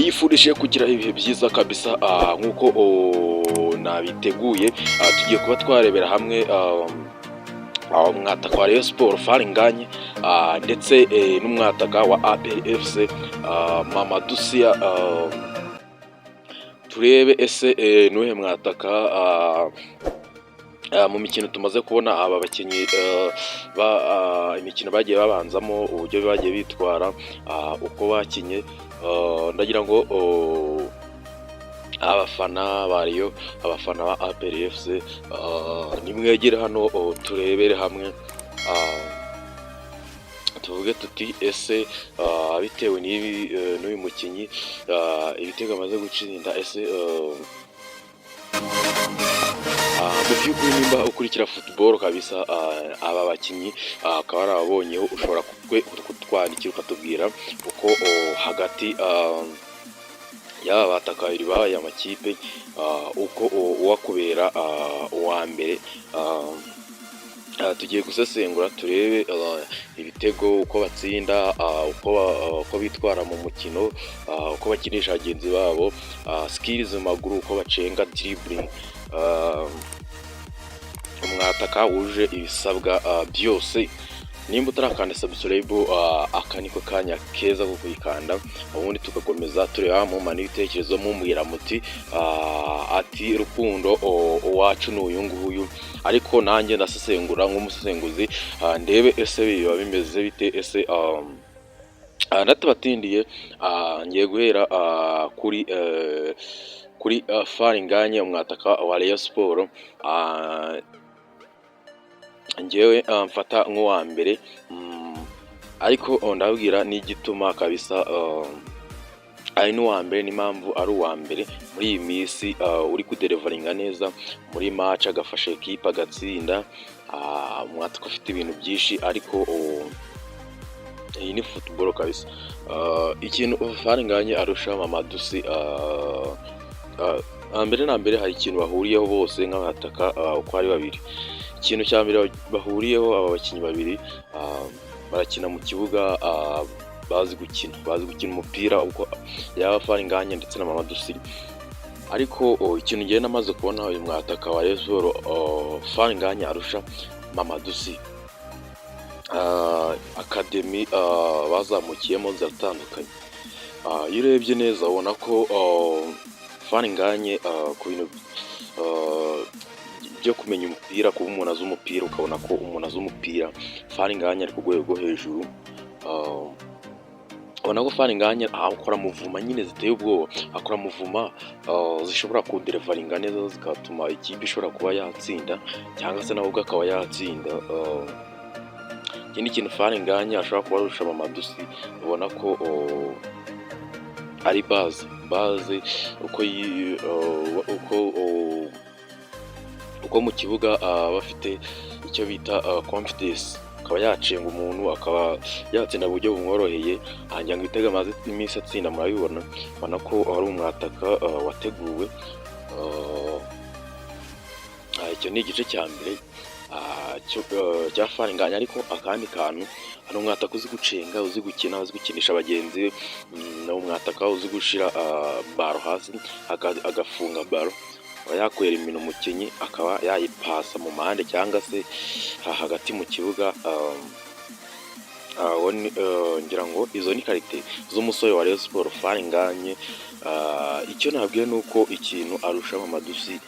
mbifurije kugira ibihe byiza kabisa nk'uko nabiteguye tugiye kuba twarebera hamwe umwataka wa Rayon Sport Faringanye ndetse n'umwataka wa APR FC Mamadou Sia turebe ese nuhe mwataka mu mikino tumaze kubona aba bakinnyi imikino bagiye babanzamo uburyo bagiye bitwara uko bakinye ndagira ngo abafana ba Rayon abafana ba APR FC nimwegere hano turebere hamwe tuvuge tuti ese bitewe n'uyu mukinnyi ibitego amaze gutsinda ese mu by'ukuri nimba ukurikira football kabisa aba bakinnyi akaba ari ababonyeho ushobora kutwandikira ukatubwira uko hagati yaba batakabiri babaye amakipe uko uwakubera uwa mbere tugiye gusesengura turebe ibitego uko batsinda uko bitwara mu mukino uko bakinisha bagenzi babo skills mu maguru uko bacenga dribbling umwataka wuje ibisabwa byose. Nimba utarakanda subscribe aka niko kanya keza ko kuyikanda ubundi tugakomeza tureba mu mani ibitekerezo mumbwira muti ati rukundo uwacu n'uyu nguyu ariko nanjye ndasesengura nk'umusesenguzi ndebe ese biba bimeze bite ese natabatindiye ngiye guhera kuri Faringanye umwataka wa Rayon Sport ngewe mfata nk'uwa mbere ariko ndabwira n'igituma kabisa ari n'uwa mbere n'impamvu ari uwa mbere muri iyi minsi uri kuderivaringa neza muri match agafasha equipe agatsinda umwataka ufite ibintu byinshi ariko iyi ni football kabisa ikintu Faringanye arusha Mamadou Sia mbere na mbere hari ikintu bahuriyeho bose nk'abataka uko ari babiri. Ikintu cya mbere bahuriyeho aba bakinnyi babiri barakina mu kibuga bazi gukina umupira uko yaba Faringanye ndetse na Mamadou Sia ariko ikintu ngiye namaze kubona uyu mwataka wa Rayon Sport Faringanye arusha Mamadou Sia academy bazamukiyemo ziratandukanye iyo urebye neza ubona ko Faringanye ku bintu byo kumenya umupira kuba umuntu azi umupira ukabona ko umuntu azi umupira Faringanye ari ku rwego rwo hejuru ubona ko Faringanye akora muvuma nyine ziteye ubwoba akora muvuma zishobora kuderivaringa neza zigatuma ikipe ishobora kuba yatsinda cyangwa se nawe ubwo akaba yatsinda ikindi kintu Faringanye ashobora kuba arusha Mamadou Sia ubona ko ari base uko mu kibuga bafite icyo bita confidence akaba yacenga umuntu akaba yatsinda buryo bumworoheye hanyuma ibitego amaze iminsi atsinda murabibona ubona ko ari umwataka wateguwe icyo ni igice cya mbere cya Faringanye ariko akandi kantu ari umwataka uzi gucenga uzi gukina uzi gukinisha abagenzi ni umwataka uzi gushira baro hasi agafunga baro yakwera imino umukinnyi akaba yayipasa mu mahande cyangwa se hagati mu kibuga ngira ngo izo ni karite z'umusore wa Rayon Sport Faringanye icyo nabwiye nuko ikintu arusha Mamadou Sia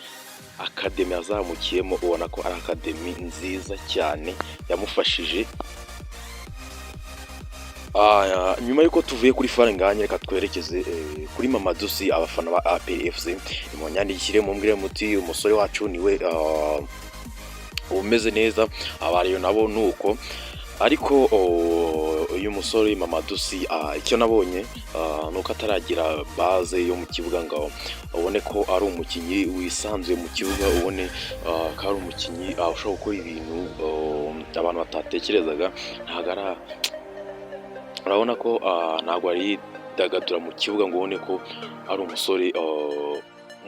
academy azamukiyemo ubona ko ari academy nziza cyane yamufashije nyuma yuko tuvuye kuri Faringanye reka twerekeze kuri Mamadou Sia abafana ba APR FC nimonyandikire mumbwire muti umusore wacu niwe umeze neza abariyo nabo nuko ariko uyu musore Mamadou Sia icyo nabonye nuko ataragira base yo mu kibuga ngo ubone ko ari umukinnyi wisanzuye mu kibuga ubone ko ari umukinnyi ushobora gukora ibintu abantu batatekerezaga ntago urabona ko ntabwo ari yidagadura mu kibuga ngo ubone ko ari umusore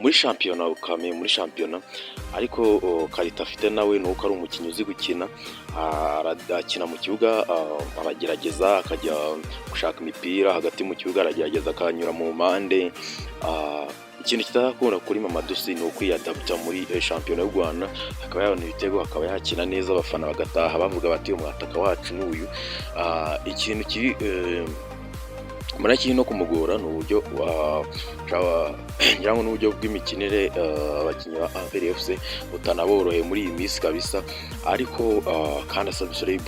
muri shampiyona ukamenya muri shampiyona, ariko karita afite nawe ni uko ari umukinnyi uzi gukina, arakina mu kibuga, aragerageza akajya gushaka imipira hagati mu kibuga, aragerageza akanyura mu mpande. Ikintu kitazakunda kuri Mamadou Sy ni ukwiyadapta muri shampiyona y'u Rwanda, akaba yabona ibitego, akaba yakina neza, abafana bagataha bavuga bati umwataka wacu n'uyu. Ikintu kiri muri kiri no kumugora ni uburyo ngira ngo n'uburyo bw'imikinire abakinnyi ba APR FC butanaboroheye muri iyi minsi kabisa, ariko kandi subscribe